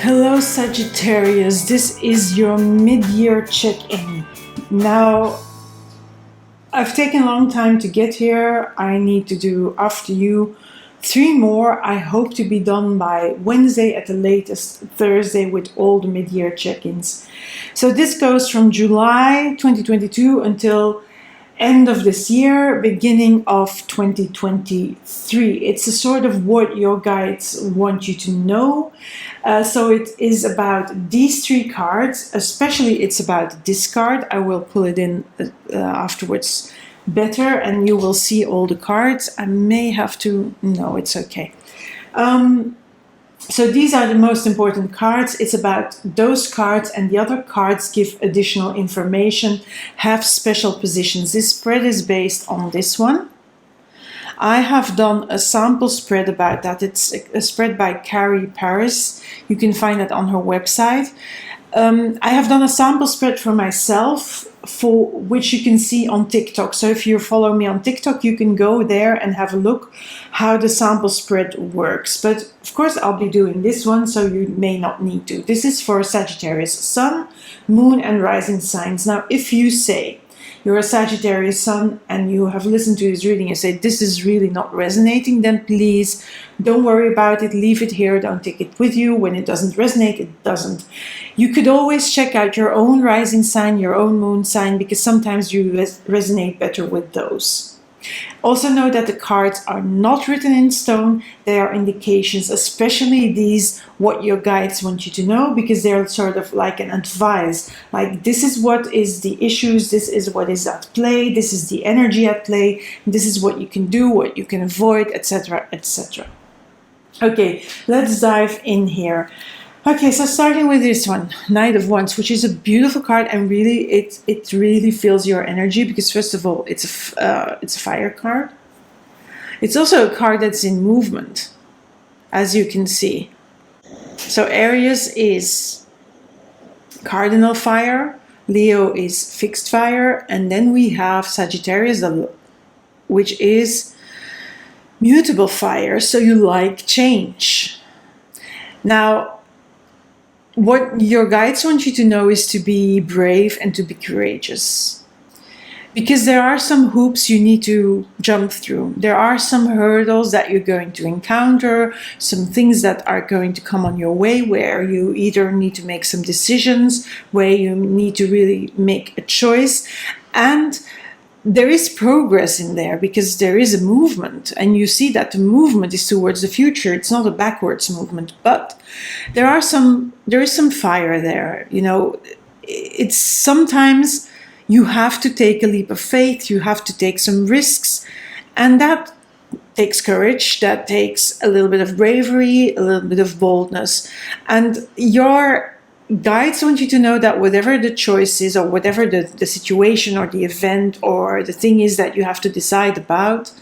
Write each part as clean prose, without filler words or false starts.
Hello Sagittarius, this is your mid-year check-in. Now, I've taken a long time to get here. I need to do, after you, 3 more. I hope to be done by Wednesday at the latest, Thursday, with all the mid-year check-ins. So this goes from July 2022 until end of this year, beginning of 2023. It's a sort of what your guides want you to know. So it is about these 3 cards, especially it's about this card. I will pull it in afterwards better and you will see all the cards. I may have to, no, it's okay. So these are the most important cards. It's about those cards, and the other cards give additional information, have special positions. This spread is based on this one. I have done a sample spread about that. It's a spread by Carrie Paris. You can find that on her website. I have done a sample spread for myself, for which you can see on TikTok. So if you follow me on TikTok, you can go there and have a look how the sample spread works. But of course, I'll be doing this one, so you may not need to. This is for Sagittarius Sun, Moon, and Rising signs. Now, if you say you're a Sagittarius Sun and you have listened to this reading and say this is really not resonating, then please don't worry about it. Leave it here. Don't take it with you. When it doesn't resonate, it doesn't. You could always check out your own rising sign, your own moon sign, because sometimes you resonate better with those. Also know that the cards are not written in stone. They are indications, especially these, what your guides want you to know, because they're sort of like an advice. Like, this is what is the issues, this is what is at play, this is the energy at play, this is what you can do, what you can avoid, etc., etc. Okay, let's dive in here. Okay, so starting with this one, Knight of Wands, which is a beautiful card, and really, it really feels your energy, because first of all, it's a fire card. It's also a card that's in movement, as you can see. So Aries is cardinal fire, Leo is fixed fire, and then we have Sagittarius, which is mutable fire. So you like change. Now, what your guides want you to know is to be brave and to be courageous, because there are some hoops you need to jump through. There are some hurdles that you're going to encounter, some things that are going to come on your way where you either need to make some decisions, where you need to really make a choice. And there is progress in there because there is a movement, and you see that the movement is towards the future. It's not a backwards movement, but there is some fire there. You know, it's sometimes you have to take a leap of faith, you have to take some risks, and that takes courage, that takes a little bit of bravery, a little bit of boldness. And your guides want you to know that whatever the choice is, or whatever the situation or the event or the thing is that you have to decide about,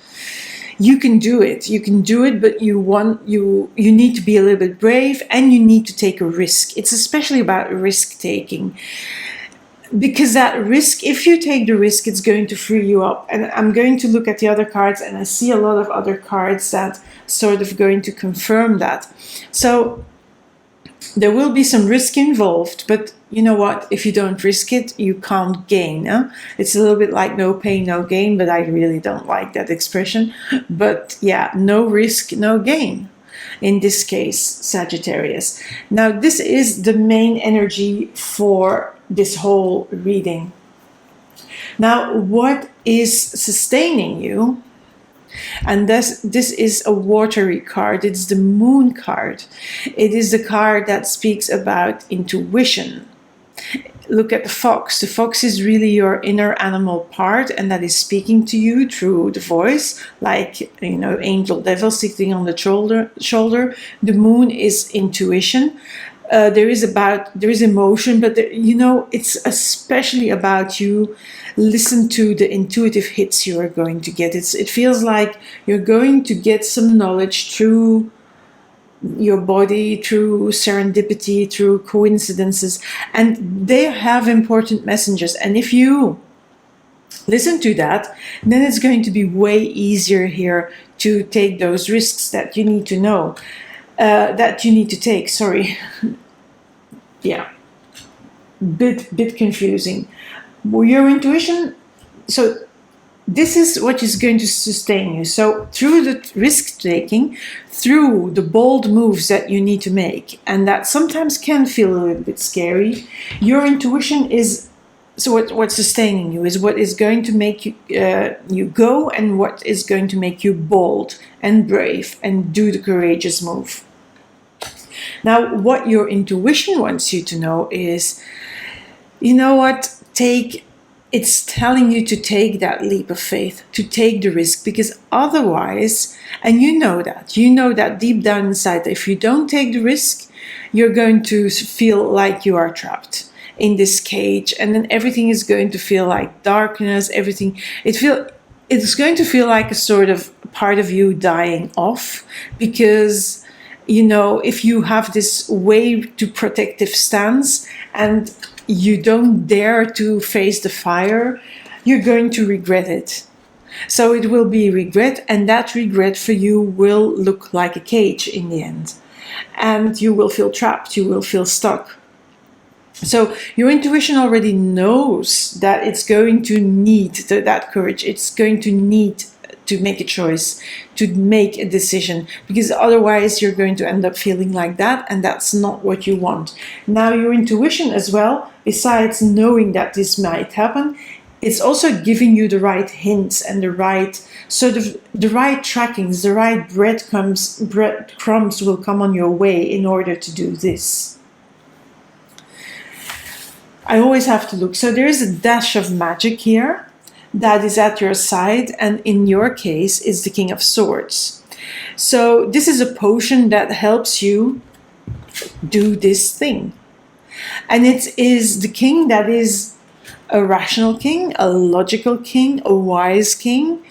you can do it. You can do it, but you need to be a little bit brave, and you need to take a risk. It's especially about risk taking, because that risk, if you take the risk, it's going to free you up. And I'm going to look at the other cards, and I see a lot of other cards that sort of going to confirm that. So there will be some risk involved, but you know what? If you don't risk it, you can't gain. It's a little bit like no pain, no gain, but I really don't like that expression. But yeah, no risk, no gain. In this case, Sagittarius. Now, this is the main energy for this whole reading. Now, what is sustaining you? And this is a watery card. It's the Moon card. It is the card that speaks about intuition. Look at the fox. The fox is really your inner animal part, and that is speaking to you through the voice, like, you know, angel devil sitting on the shoulder. The moon is intuition. There is emotion, but you know, it's especially about you. Listen to the intuitive hits you are going to get. It feels like you're going to get some knowledge through your body, through serendipity, through coincidences, and they have important messages. And if you listen to that, then it's going to be way easier here to take those risks that you need to know, that you need to take, sorry. yeah, bit confusing. Your intuition, so this is what is going to sustain you. So through the risk taking, through the bold moves that you need to make, and that sometimes can feel a little bit scary, your intuition is, so what's sustaining you is what is going to make you you go, and what is going to make you bold and brave and do the courageous move. Now, what your intuition wants you to know is, you know what, it's telling you to take that leap of faith, to take the risk, because otherwise, and you know that deep down inside, if you don't take the risk, you're going to feel like you are trapped in this cage, and then everything is going to feel like darkness, it's going to feel like a sort of part of you dying off, because if you have this way to protective stance and you don't dare to face the fire, you're going to regret it. So it will be regret, and that regret for you will look like a cage in the end. And you will feel trapped, you will feel stuck. So your intuition already knows that it's going to need that courage. It's going to need to make a choice, to make a decision, because otherwise you're going to end up feeling like that, and that's not what you want. Now, your intuition as well, besides knowing that this might happen, it's also giving you the right hints and the right trackings, the right breadcrumbs will come on your way in order to do this. I always have to look. So there is a dash of magic here that is at your side, and in your case is the King of Swords. So this is a potion that helps you do this thing. And it is the king that is a rational king, a logical king, a wise king,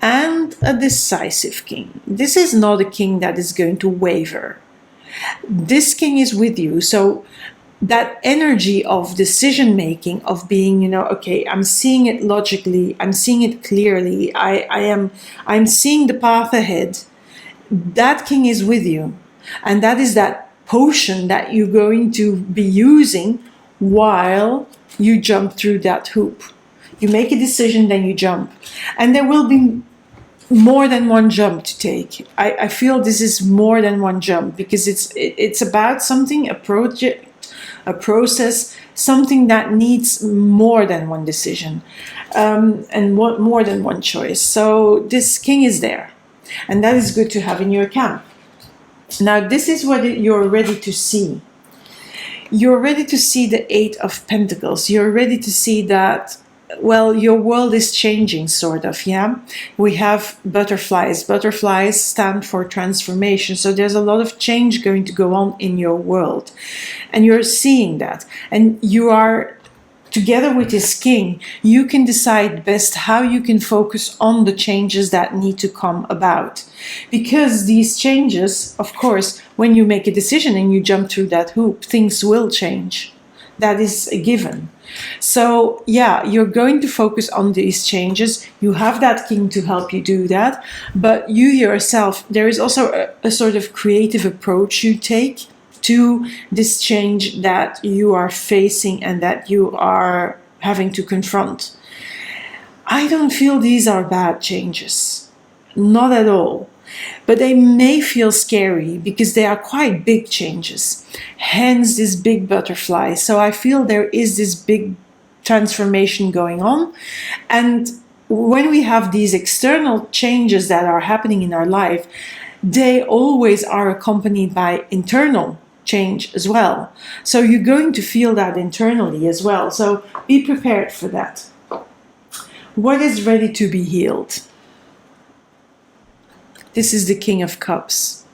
and a decisive king. This is not a king that is going to waver. This king is with you. So that energy of decision making, of being, okay, I'm seeing it logically, I'm seeing it clearly, I'm seeing the path ahead. That king is with you, and that is that potion that you're going to be using while you jump through that hoop. You make a decision, then you jump, and there will be more than one jump to take. I feel this is more than one jump, because it's about something, a project, a process, something that needs more than one decision, and more than one choice. So this king is there, and that is good to have in your camp. Now, this is what you're ready to see. You're ready to see the Eight of Pentacles. You're ready to see that, well, your world is changing, sort of, yeah? We have butterflies. Butterflies stand for transformation. So there's a lot of change going to go on in your world. And you're seeing that. And you are, together with this king, you can decide best how you can focus on the changes that need to come about. Because these changes, of course, when you make a decision and you jump through that hoop, things will change. That is a given. So yeah, you're going to focus on these changes. You have that king to help you do that. But you yourself, there is also a sort of creative approach you take to this change that you are facing and that you are having to confront. I don't feel these are bad changes. Not at all. But they may feel scary because they are quite big changes. Hence this big butterfly. So I feel there is this big transformation going on. And when we have these external changes that are happening in our life, they always are accompanied by internal change as well. So you're going to feel that internally as well. So be prepared for that. What is ready to be healed? This is the King of Cups.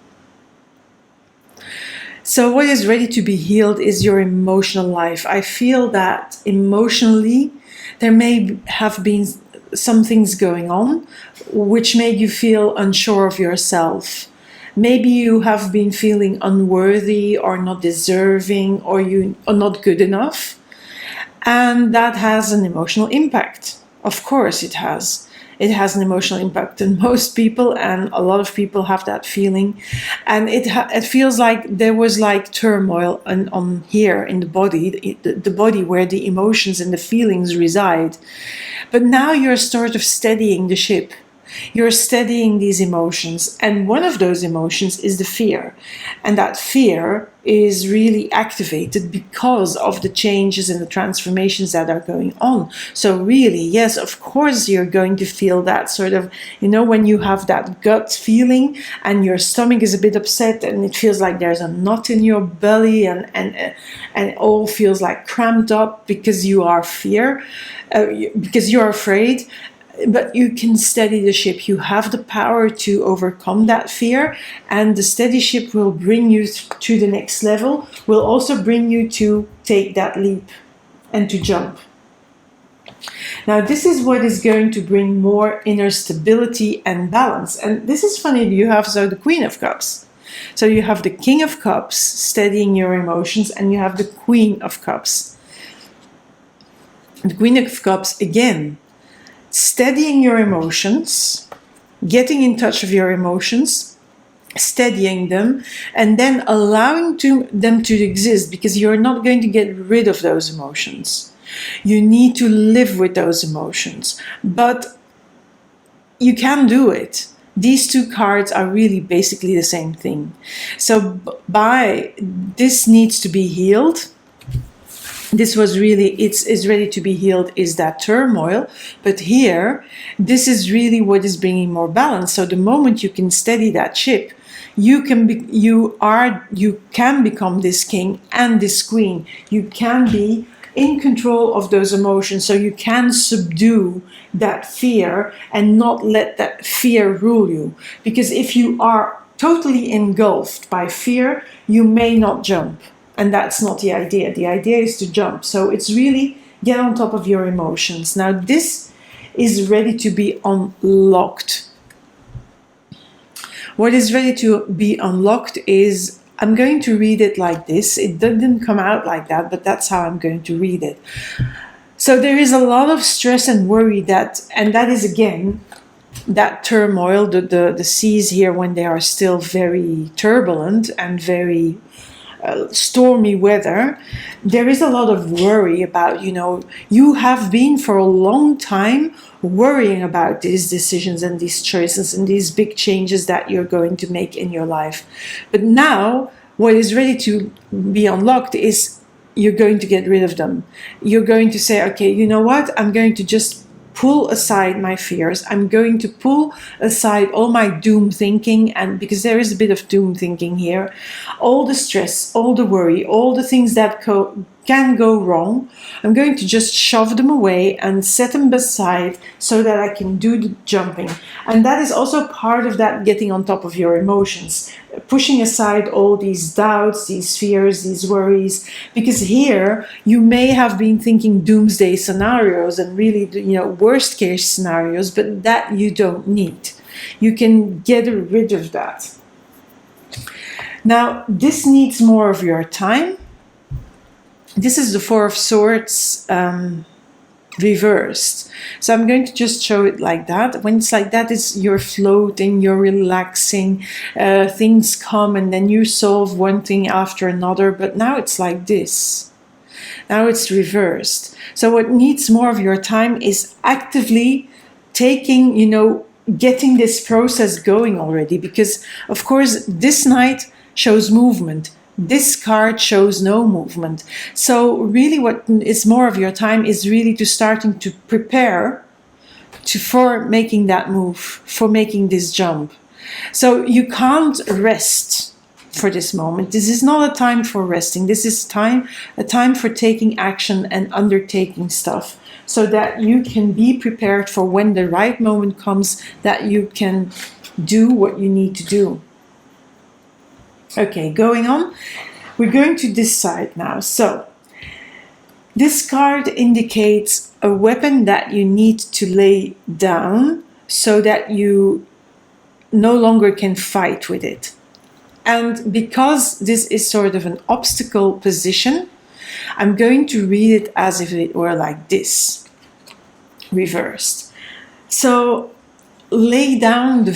So what is ready to be healed is your emotional life. I feel that emotionally there may have been some things going on which made you feel unsure of yourself. Maybe you have been feeling unworthy or not deserving, or you are not good enough. And that has an emotional impact. Of course it has. It has an emotional impact on most people, and a lot of people have that feeling. And it feels like there was like turmoil on here in the body, the body where the emotions and the feelings reside. But now you're sort of steadying the ship. You're steadying these emotions, and one of those emotions is the fear. And that fear is really activated because of the changes and the transformations that are going on. So really, yes, of course, you're going to feel that sort of, when you have that gut feeling and your stomach is a bit upset and it feels like there's a knot in your belly, and it all feels like cramped up because you are because you're afraid. But you can steady the ship. You have the power to overcome that fear, and the steady ship will bring you to the next level, will also bring you to take that leap and to jump. Now, this is what is going to bring more inner stability and balance. And this is funny, you have the Queen of Cups. So you have the King of Cups steadying your emotions, and you have the Queen of Cups. The Queen of Cups, again, steadying your emotions, getting in touch with your emotions, steadying them, and then allowing them to exist, because you're not going to get rid of those emotions. You need to live with those emotions, but you can do it. These two cards are really basically the same thing. So this needs to be healed. This was really, it's ready to be healed, is that turmoil. But here, this is really what is bringing more balance. So the moment you can steady that ship, you can become this king and this queen. You can be in control of those emotions, so you can subdue that fear and not let that fear rule you. Because if you are totally engulfed by fear, you may not jump. And that's not the idea. The idea is to jump. So it's really get on top of your emotions. Now this is ready to be unlocked. What is ready to be unlocked is, I'm going to read it like this. It didn't come out like that, but that's how I'm going to read it. So there is a lot of stress and worry and that is again, that turmoil, the seas here when they are still very turbulent and very stormy weather. There is a lot of worry about, you have been for a long time worrying about these decisions and these choices and these big changes that you're going to make in your life. But now what is ready to be unlocked is you're going to get rid of them. You're going to say, okay, you know what? I'm going to just pull aside my fears. I'm going to pull aside all my doom thinking, and because there is a bit of doom thinking here, all the stress, all the worry, all the things that can go wrong, I'm going to just shove them away and set them aside so that I can do the jumping. And that is also part of that getting on top of your emotions, pushing aside all these doubts, these fears, these worries, because here you may have been thinking doomsday scenarios and really, worst case scenarios, but that you don't need. You can get rid of that. Now, this needs more of your time. This is the Four of Swords reversed. So I'm going to just show it like that. When it's like that, you're floating, you're relaxing, things come and then you solve one thing after another. But now it's like this. Now it's reversed. So what needs more of your time is actively taking, getting this process going already. Because, of course, this knight shows movement. This card shows no movement. So really what is more of your time is really to starting to prepare for making that move, for making this jump. So you can't rest for this moment. This is not a time for resting. This is a time for taking action and undertaking stuff so that you can be prepared for when the right moment comes, that you can do what you need to do. Okay, going on, we're going to this side now. So, this card indicates a weapon that you need to lay down so that you no longer can fight with it. And because this is sort of an obstacle position, I'm going to read it as if it were like this. reversed. So lay down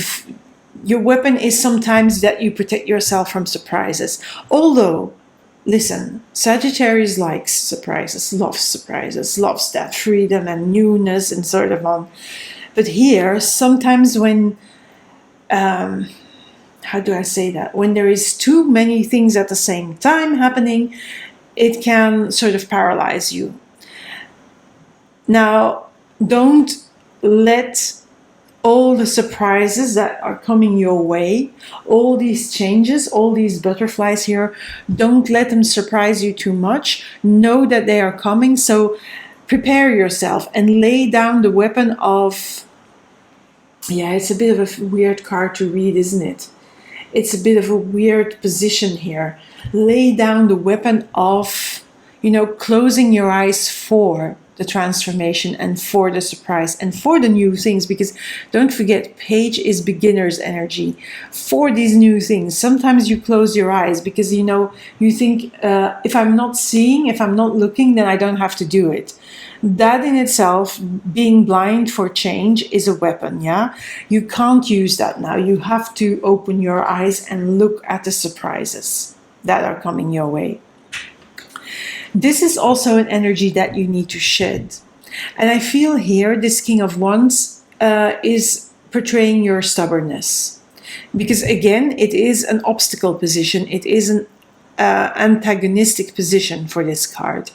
your weapon is sometimes that you protect yourself from surprises. Although, listen, Sagittarius likes surprises, loves that freedom and newness and sort of on. But here, sometimes when, how do I say that? When there is too many things at the same time happening, it can sort of paralyze you. Now, don't let all the surprises that are coming your way, all these changes, all these butterflies here, don't let them surprise you too much. Know that they are coming, so prepare yourself and lay down the weapon of, yeah, it's a bit of a weird card to read, isn't it? It's a bit of a weird position here. Lay down the weapon of, closing your eyes for the transformation and for the surprise and for the new things, because don't forget, page is beginner's energy for these new things. Sometimes you close your eyes because you think, if I'm not seeing, if I'm not looking, then I don't have to do it. That in itself, being blind for change, is a weapon. Yeah, you can't use that now. You have to open your eyes and look at the surprises that are coming your way. This is also an energy that you need to shed. And I feel here this King of Wands is portraying your stubbornness. Because again, it is an obstacle position. It is an antagonistic position for this card.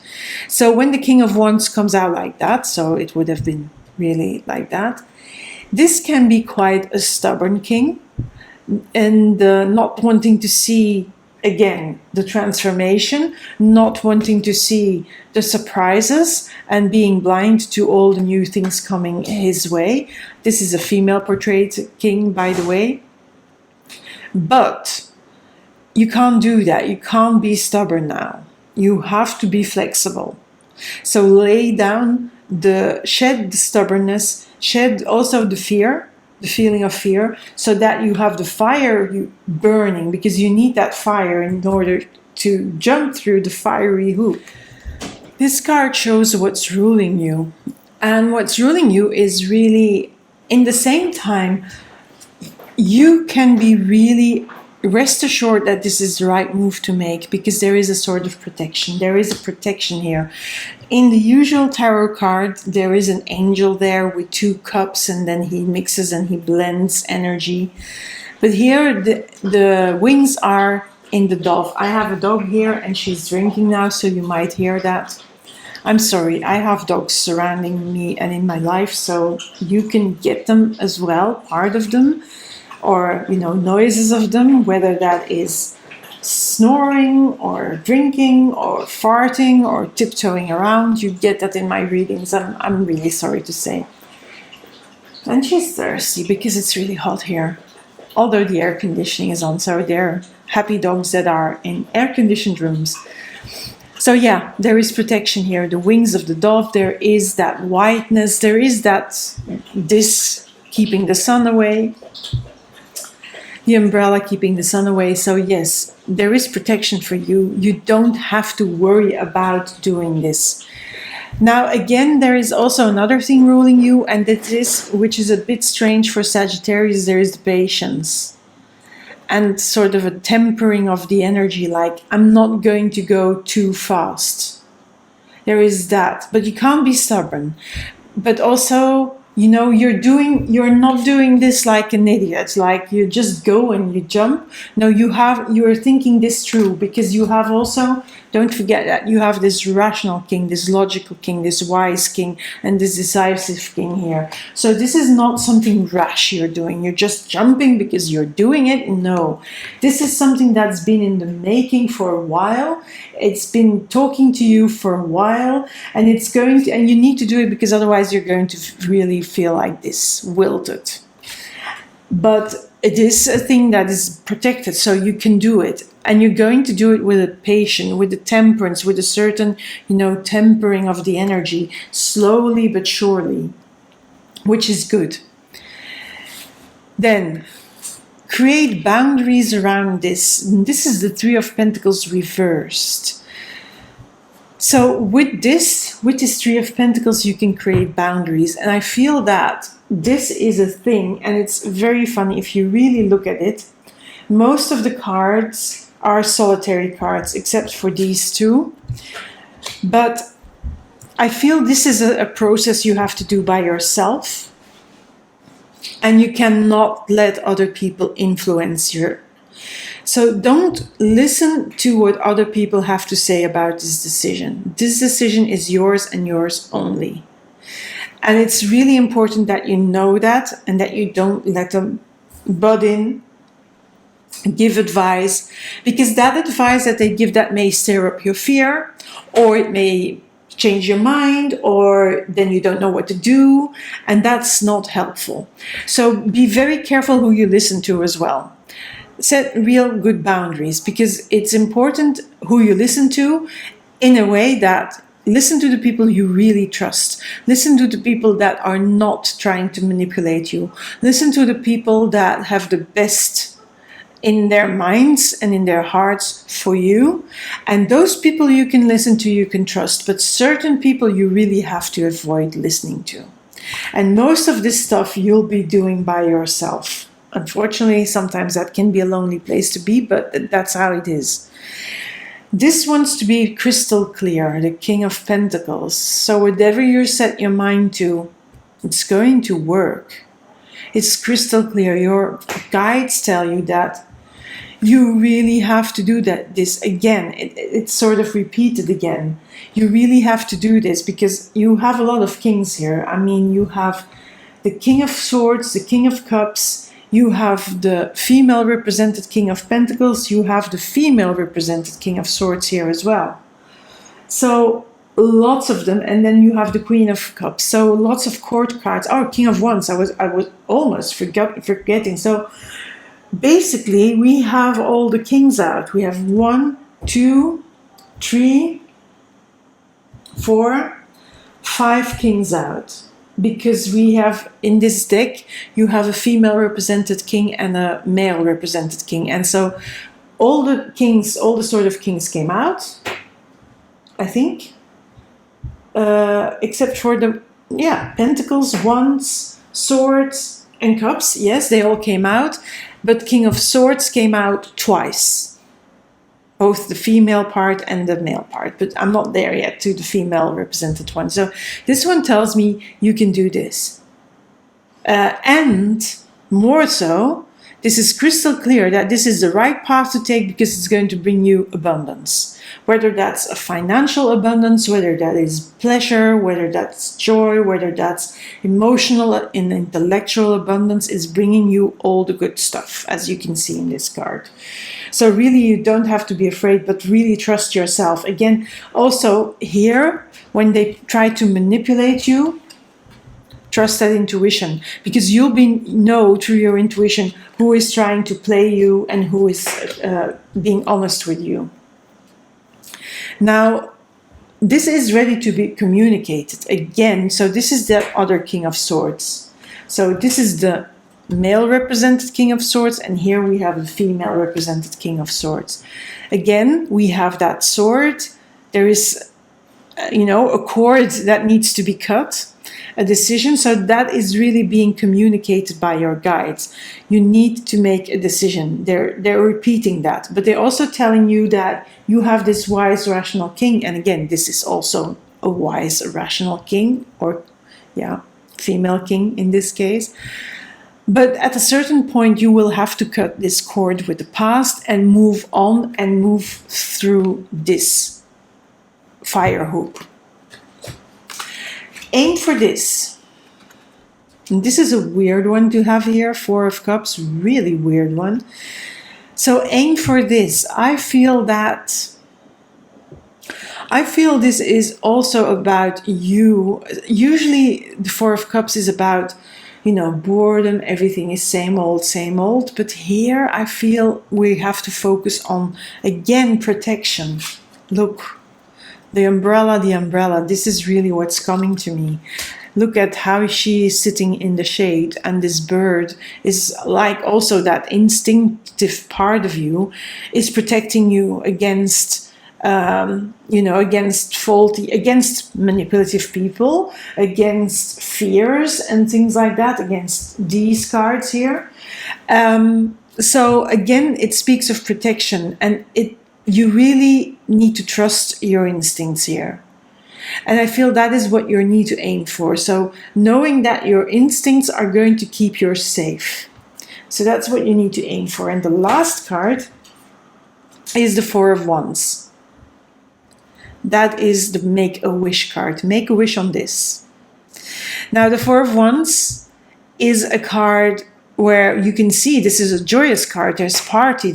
So when the King of Wands comes out like that, so it would have been really like that, this can be quite a stubborn king, and not wanting to see, again, the transformation, not wanting to see the surprises, and being blind to all the new things coming his way. This is a female portrayed king, by the way. But you can't do that. You can't be stubborn now. You have to be flexible. So lay down shed the stubbornness, shed also the fear, the feeling of fear, so that you have the fire burning, because you need that fire in order to jump through the fiery hoop. This card shows what's ruling you. And what's ruling you is really, in the same time, you can be really, rest assured that this is the right move to make, because there is a sort of protection. There is a protection here. In the usual tarot card, there is an angel there with 2 cups, and then he mixes and he blends energy. But here, the wings are in the dove. I have a dog here, and she's drinking now, so you might hear that. I'm sorry, I have dogs surrounding me and in my life, so you can get them as well, part of them, or noises of them, whether that is snoring or drinking or farting or tiptoeing around. You get that in my readings. I'm really sorry to say. And she's thirsty because it's really hot here, although the air conditioning is on, so they're happy dogs that are in air-conditioned rooms. So yeah, there is protection here. The wings of the dove, there is that whiteness, there is this keeping the sun away. The umbrella keeping the sun away. So yes, there is protection for you. You don't have to worry about doing this. Now again, there is also another thing ruling you, and that is, which is a bit strange for Sagittarius, there is the patience. And sort of a tempering of the energy, like, I'm not going to go too fast. There is that, but you can't be stubborn. But also, you're not doing this like an idiot, like you just go and you jump. No, you're thinking this through, because you have also, don't forget that you have this rational king, this logical king, this wise king, and this decisive king here. So this is not something rash you're doing. You're just jumping because you're doing it. No, this is something that's been in the making for a while. It's been talking to you for a while, and and you need to do it, because otherwise you're going to really feel like this, wilted. But it is a thing that is protected, so you can do it. And you're going to do it with a patience, with a temperance, with a certain, tempering of the energy, slowly but surely, which is good. Then, create boundaries around this. This is the 3 of Pentacles reversed. So with this, with this Three of Pentacles, you can create boundaries. And I feel that this is a thing, and it's very funny if you really look at it. Most of the cards are solitary cards, except for these two. But I feel this is a process you have to do by yourself. And you cannot let other people influence you. So don't listen to what other people have to say about this decision. This decision is yours and yours only. And it's really important that you know that and that you don't let them butt in, give advice, because that advice that they give, that may stir up your fear, or it may change your mind, or then you don't know what to do, and that's not helpful. So be very careful who you listen to as well. Set real good boundaries, because it's important who you listen to, in a way that listen to the people you really trust. Listen to the people that are not trying to manipulate you. Listen to the people that have the best in their minds and in their hearts for you. And those people you can listen to, you can trust. But certain people you really have to avoid listening to. And most of this stuff you'll be doing by yourself. Unfortunately, sometimes that can be a lonely place to be, but that's how it is. This wants to be crystal clear, the King of Pentacles. So whatever you set your mind to, it's going to work. It's crystal clear. Your guides tell you that you really have to do that. This again, it's sort of repeated again. You really have to do this because you have a lot of kings here. I mean, you have the King of Swords, the King of Cups. You have the female represented King of Pentacles. You have the female represented King of Swords here as well. So lots of them. And then you have the Queen of Cups. So lots of court cards. Oh, King of Wands. I was almost forgetting. So basically we have all the kings out. We have 1, 2, 3, 4, 5 kings out. Because we have, in this deck, you have a female represented king and a male represented king. And so all the kings, all the sort of kings came out, I think. Except for the, Pentacles, Wands, Swords, and Cups. Yes, they all came out. But King of Swords came out twice. Both the female part and the male part, but I'm not there yet to the female represented one. So this one tells me you can do this. And more so, this is crystal clear that this is the right path to take because it's going to bring you abundance. Whether that's a financial abundance, whether that is pleasure, whether that's joy, whether that's emotional and intellectual abundance, is bringing you all the good stuff, as you can see in this card. So really, you don't have to be afraid, but really trust yourself. Again, also here, when they try to manipulate you, trust that intuition, because you'll know through your intuition who is trying to play you and who is being honest with you. Now, this is ready to be communicated again. So this is the other King of Swords. So this is the male represented King of Swords, and here we have the female represented King of Swords. Again, we have that sword. There is, a cord that needs to be cut, a decision. So that is really being communicated by your guides. You need to make a decision. They're repeating that, but they're also telling you that you have this wise, rational king. And again, this is also a wise, rational king, or female king in this case. But at a certain point, you will have to cut this cord with the past and move on and move through this fire hoop. Aim for this. And this is a weird one to have here, 4 of Cups, really weird one. So aim for this. I feel this is also about you. Usually the 4 of Cups is about boredom, everything is same old. But here I feel we have to focus on, again, protection. Look, the umbrella. This is really what's coming to me. Look at how she is sitting in the shade, and this bird is like also that instinctive part of you is protecting you against you know, against manipulative people, against fears and things like that, against these cards here. So again, it speaks of protection, and you really need to trust your instincts here. And I feel that is what you need to aim for. So knowing that your instincts are going to keep you safe. So that's what you need to aim for. And the last card is the Four of Wands. That is the Make-A-Wish card. Make a wish on this. Now, the Four of Wands is a card where you can see this is a joyous card. There's party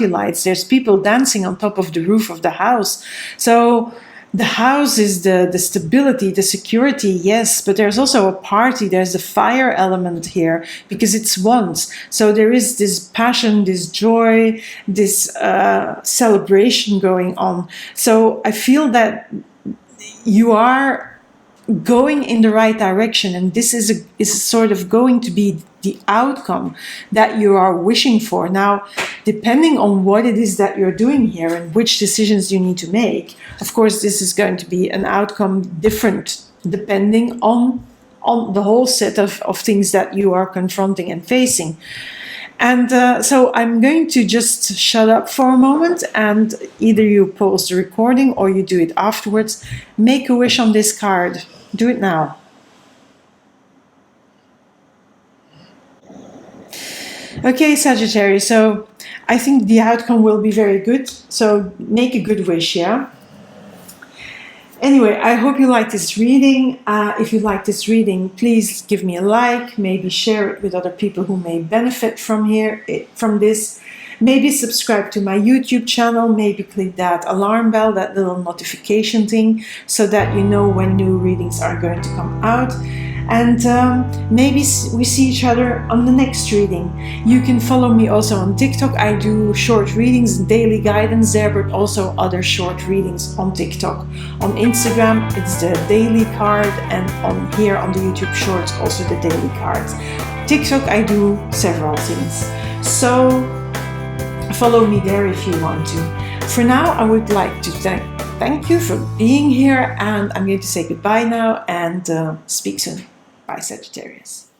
lights, there's people dancing on top of the roof of the house. So the house is the stability, the security, yes, but there's also a party. There's the fire element here because it's wands. So there is this passion, this joy, this celebration going on. So I feel that you are going in the right direction, and this is sort of going to be the outcome that you are wishing for. Now, depending on what it is that you're doing here and which decisions you need to make, of course, this is going to be an outcome different depending on the whole set of things that you are confronting and facing. And so I'm going to just shut up for a moment, and either you pause the recording or you do it afterwards. Make a wish on this card. Do it now. Okay, Sagittarius, so I think the outcome will be very good. So make a good wish, yeah? Anyway, I hope you like this reading. If you like this reading, please give me a like, maybe share it with other people who may benefit from this. Maybe subscribe to my YouTube channel, maybe click that alarm bell, that little notification thing, so that you know when new readings are going to come out. And maybe we see each other on the next reading. You can follow me also on TikTok. I do short readings, daily guidance there, but also other short readings on TikTok. On Instagram, it's the daily card, and here on the YouTube Shorts, also the daily cards. TikTok, I do several things. So follow me there if you want to. For now, I would like to thank you for being here, and I'm going to say goodbye now and speak soon. Bye, Sagittarius.